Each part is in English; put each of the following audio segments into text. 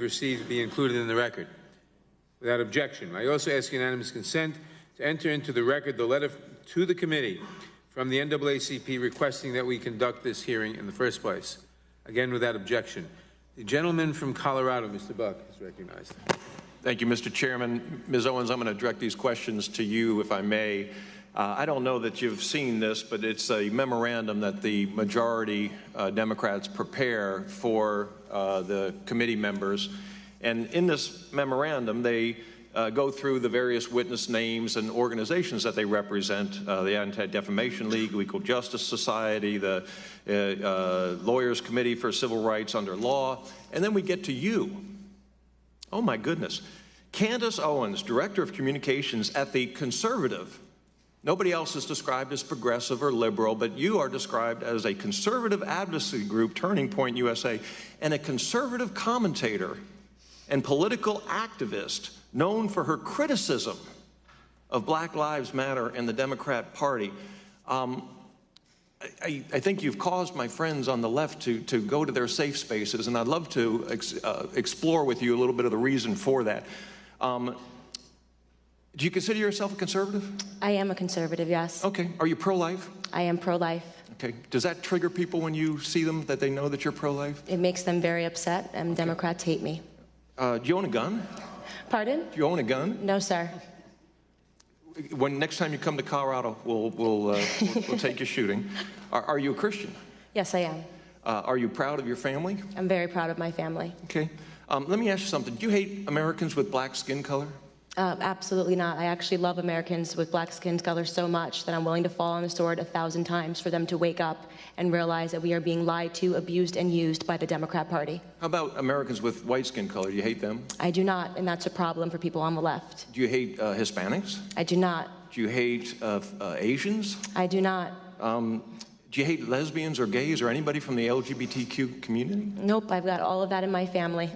received be included in the record. Without objection, I also ask unanimous consent to enter into the record the letter to the committee from the NAACP requesting that we conduct this hearing in the first place. Again, without objection. The gentleman from Colorado, Mr. Buck, is recognized. Thank you, Mr. Chairman. Ms. Owens, I'm going to direct these questions to you, if I may. I don't know that you've seen this, but it's a memorandum that the majority Democrats prepare for the committee members. And in this memorandum, they go through the various witness names and organizations that they represent, the Anti-Defamation League, Equal Justice Society, the Lawyers Committee for Civil Rights Under Law, and then we get to you. Oh my goodness. Candace Owens, Director of Communications at the conservative. Nobody else is described as progressive or liberal, but you are described as a conservative advocacy group, Turning Point USA, and a conservative commentator and political activist known for her criticism of Black Lives Matter and the Democrat Party. I think you've caused my friends on the left to go to their safe spaces, and I'd love to explore with you a little bit of the reason for that. Do you consider yourself a conservative? I am a conservative, yes. Okay. Are you pro-life? I am pro-life. Okay. Does that trigger people when you see them, that they know that you're pro-life? It makes them very upset, and okay. Democrats hate me. Do you own a gun? Pardon? Do you own a gun? No, sir. When next time you come to Colorado, we'll take you shooting. Are you a Christian? Yes, I am. Are you proud of your family? I'm very proud of my family. Okay. Let me ask you something. Do you hate Americans with black skin color? Absolutely not. I actually love Americans with black skin color so much that I'm willing to fall on the sword 1,000 times for them to wake up and realize that we are being lied to, abused, and used by the Democrat Party. How about Americans with white skin color? Do you hate them? I do not, and that's a problem for people on the left. Do you hate Hispanics? I do not. Do you hate Asians? I do not. Do you hate lesbians or gays or anybody from the LGBTQ community? Nope, I've got all of that in my family.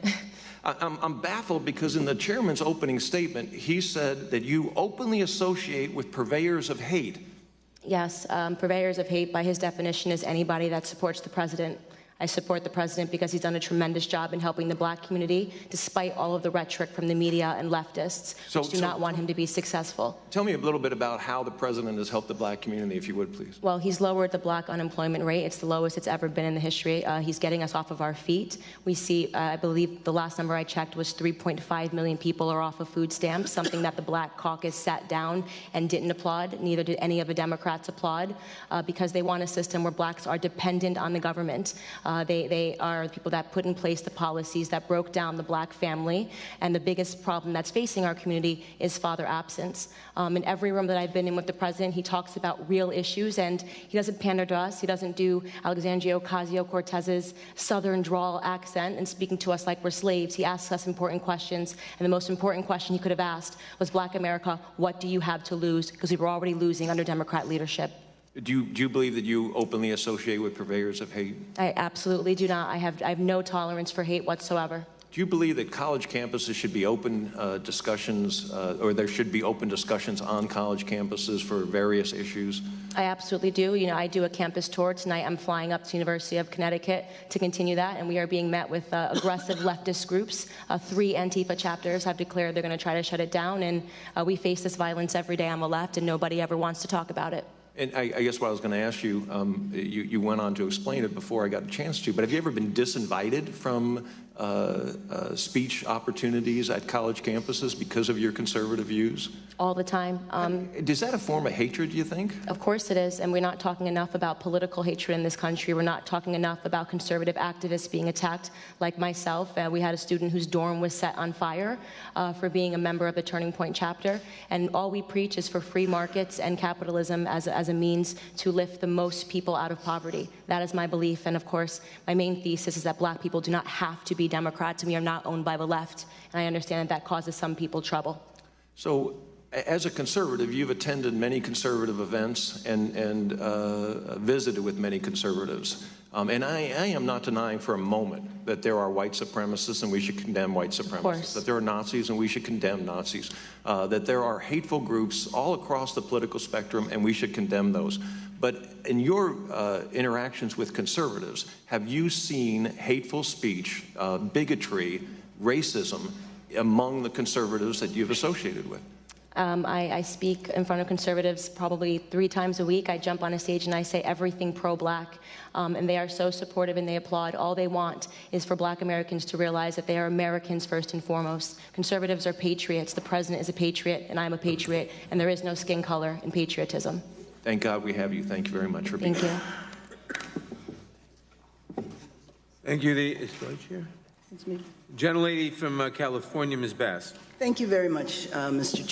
I'm baffled because in the chairman's opening statement, he said that you openly associate with purveyors of hate. Yes, purveyors of hate, by his definition, is anybody that supports the president. I support the president because he's done a tremendous job in helping the black community, despite all of the rhetoric from the media and leftists, which do not want him to be successful. Tell me a little bit about how the president has helped the black community, if you would, please. Well, he's lowered the black unemployment rate. It's the lowest it's ever been in the history. He's getting us off of our feet. We see, I believe the last number I checked was 3.5 million people are off of food stamps, something that the Black Caucus sat down and didn't applaud. Neither did any of the Democrats applaud, because they want a system where blacks are dependent on the government. They are the people that put in place the policies that broke down the black family, and the biggest problem that's facing our community is father absence. In every room that I've been in with the president, he talks about real issues, and he doesn't pander to us. He doesn't do Alexandria Ocasio-Cortez's southern drawl accent and speaking to us like we're slaves. He asks us important questions, and the most important question he could have asked was, Black America, what do you have to lose? Because we were already losing under Democrat leadership. Do you believe that you openly associate with purveyors of hate? I absolutely do not. I have no tolerance for hate whatsoever. Do you believe that college campuses should be open discussions, or there should be open discussions on college campuses for various issues? I absolutely do. You know, I do a campus tour tonight. I'm flying up to the University of Connecticut to continue that, and we are being met with aggressive leftist groups. 3 Antifa chapters have declared they're going to try to shut it down, and we face this violence every day on the left, and nobody ever wants to talk about it. And I guess what I was going to ask you, you went on to explain it before I got a chance to, but have you ever been disinvited from speech opportunities at college campuses because of your conservative views? All the time. Is that a form of hatred, do you think? Of course it is, and we're not talking enough about political hatred in this country. We're not talking enough about conservative activists being attacked, like myself. We had a student whose dorm was set on fire for being a member of the Turning Point chapter, and all we preach is for free markets and capitalism as a means to lift the most people out of poverty. That is my belief, and of course, my main thesis is that black people do not have to be Democrats, and we are not owned by the left, and I understand that causes some people trouble. So, as a conservative, you've attended many conservative events and visited with many conservatives. And I am not denying for a moment that there are white supremacists and we should condemn white supremacists, that there are Nazis and we should condemn Nazis, that there are hateful groups all across the political spectrum and we should condemn those. But in your interactions with conservatives, have you seen hateful speech, bigotry racism among the conservatives that you've associated with? I speak in front of conservatives probably 3 times a week. I jump on a stage and I say everything pro-black, and they are so supportive and they applaud. All they want is for black Americans to realize that they are Americans first and foremost. Conservatives are patriots. The president is a patriot, and I'm a patriot, and there is no skin color in patriotism. Thank God we have you. Thank you very much for being here. Thank you. The gentlelady from California, Ms. Bass. Thank you very much, Mr.